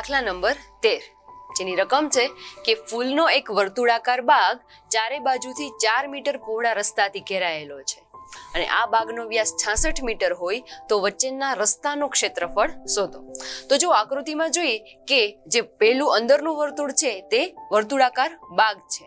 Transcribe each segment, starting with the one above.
દાખલા નંબર 13, જેની રકમ છે કે ફૂલનો એક વર્તુળાકાર બાગ ચારે બાજુથી 4 મીટર પહોળા રસ્તાથી ઘેરાયેલો છે અને આ બાગનો વ્યાસ 66 મીટર હોય તો વચ્ચેના રસ્તાનું ક્ષેત્રફળ શોધો. તો જો આકૃતિમાં જોઈએ કે જે પહેલું અંદરનું વર્તુળ છે તે વર્તુળાકાર બાગ છે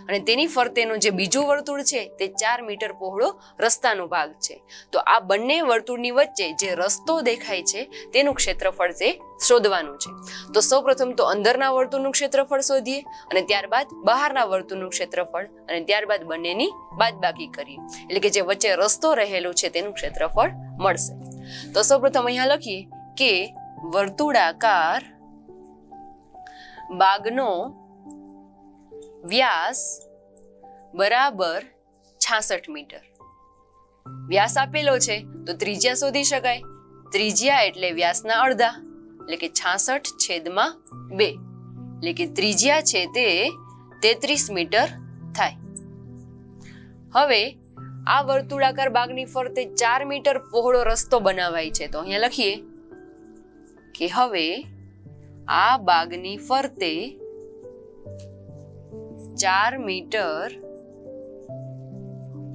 અને તેની ફરતેનું જે બીજું વર્તુળ છે તે 4 મીટર પહોળો રસ્તાનો ભાગ છે. તો આ બંને વર્તુળની વચ્ચે જે રસ્તો દેખાય છે તેનું ક્ષેત્રફળ તે શોધવાનું છે. તો સૌપ્રથમ તો અંદરના વર્તુળનું ક્ષેત્રફળ શોધીએ અને ત્યારબાદ બહારના વર્તુળનું ક્ષેત્રફળ અને ત્યારબાદ બંનેની બાદબાકી કરીએ, એટલે કે જે વચ્ચે રસ્તો રહેલો છે તેનું ક્ષેત્રફળ મળશે. તો સૌપ્રથમ અહીંયા લખીએ કે વર્તુળાકાર બાગનો વ્યાસ બરાબર 66 મીટર. વ્યાસ આપેલો છે તો ત્રિજ્યા શોધી શકાય. ત્રિજ્યા એટલે વ્યાસના અડધા, એટલે કે 66/2, એટલે કે ત્રિજ્યા છે તે 33 મીટર થાય. હવે આ વર્તુળાકાર બાગની ફરતે 4 મીટર પહોળો રસ્તો બનાવાય છે. તો અહીંયા લખીએ કે હવે આ બાગની ફરતે 4 મીટર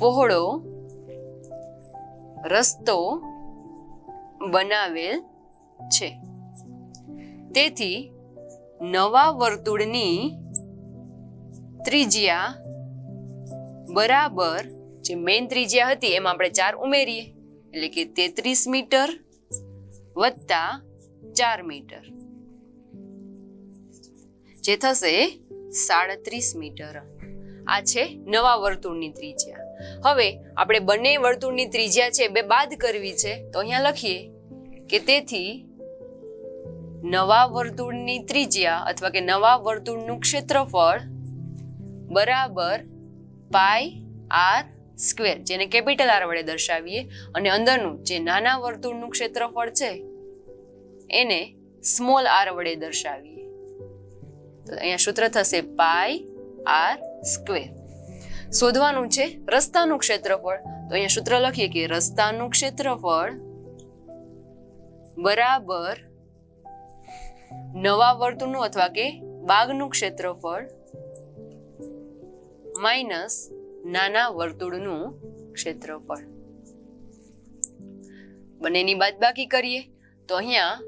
પહોળો રસ્તો બનાવેલ છે. તેથી નવા વર્તુળની ત્રિજ્યા બરાબર જે મેઇન ત્રિજ્યા હતી એમાં આપણે 4 ઉમેરીએ, એટલે કે 33 મીટર વત્તા 4 મીટર, જે થશે 37 મીટર. આ છે નવા વર્તુળની ત્રિજ્યા. હવે આપણે બંને વર્તુળની ત્રિજ્યા છે બે બાદ કરવી છે. તો અહીંયા લખીએ કે તેથી નવા વર્તુળની ત્રિજ્યા અથવા કે નવા વર્તુળનું ક્ષેત્રફળ બરાબર πr², જેને કેપિટલ R વડે દર્શાવીએ, અને અંદરનું જે નાના વર્તુળનું ક્ષેત્રફળ છે એને સ્મોલ r વડે દર્શાવીએ. તો અહીંયા સૂત્ર થશે πr². શોધવાનું છે રસ્તાનું ક્ષેત્રફળ. તો અહીંયા સૂત્ર લખીએ કે રસ્તાનું ક્ષેત્રફળ બરાબર નવા વર્તુળનું અથવા કે બાગનું ક્ષેત્રફળ માઇનસ નાના વર્તુળનું ક્ષેત્રફળ. બંનેની બાદબાકી કરીએ તો અહીંયા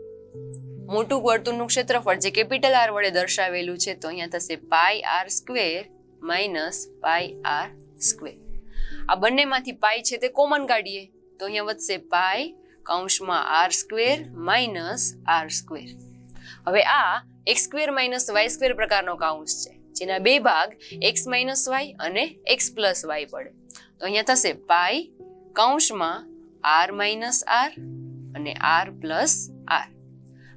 મોટું વર્તુળનું ક્ષેત્રફળ જે કેપિટલ R વડે દર્શાવેલું છે તો અહીંયા થશે πr² માઇનસ πr². આ બંનેમાંથી પાઈ છે તે કોમન કાઢીએ તો અહીંયા વધશે π(r² માઇનસ r²). હવે આ x² માઇનસ y² પ્રકારનો કૌંસ છે જેના બે ભાગ x માઇનસ y અને x પ્લસ y પડે. તો અહીંયા થશે π(r માઇનસ r અને r પ્લસ r).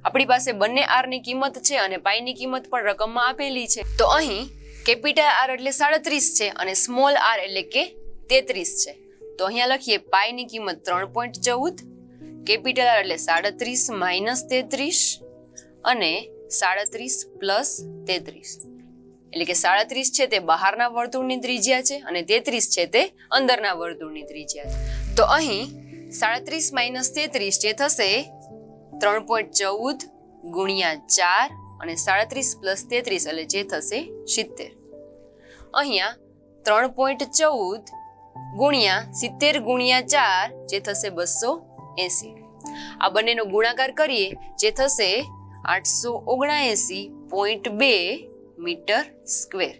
આપણી પાસે બંને r ની કિંમત છે અને પાઈ ની કિંમત પણ રકમમાં આપેલી છે. તો અહીં કેપિટલ R એટલે 37 છે અને સ્મોલ r એટલે કે 33 છે. તો અહીંયા લખીએ પાઈ ની કિંમત 3.14, કેપિટલ R એટલે 37 માઇનસ 33 અને 37 પ્લસ 33, એટલે કે 37 છે તે બહારના વર્તુળની ત્રિજ્યા છે અને 33 છે તે અંદરના વર્તુળની ત્રિજ્યા છે. તો અહીં 37 માઇનસ 33 જે થશે 3.14 ગુણ્યા 4 અને 37 પ્લસ 33 એટલે જે થશે 70. અહીંયા 3.14 ગુણ્યા 70 ગુણ્યા 4 જે થશે 280. આ બંનેનો ગુણાકાર કરીએ જે થશે 879.2 મીટર સ્ક્વેર.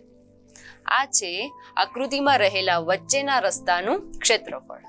આ છે આકૃતિમાં રહેલા વચ્ચેના રસ્તાનું ક્ષેત્રફળ.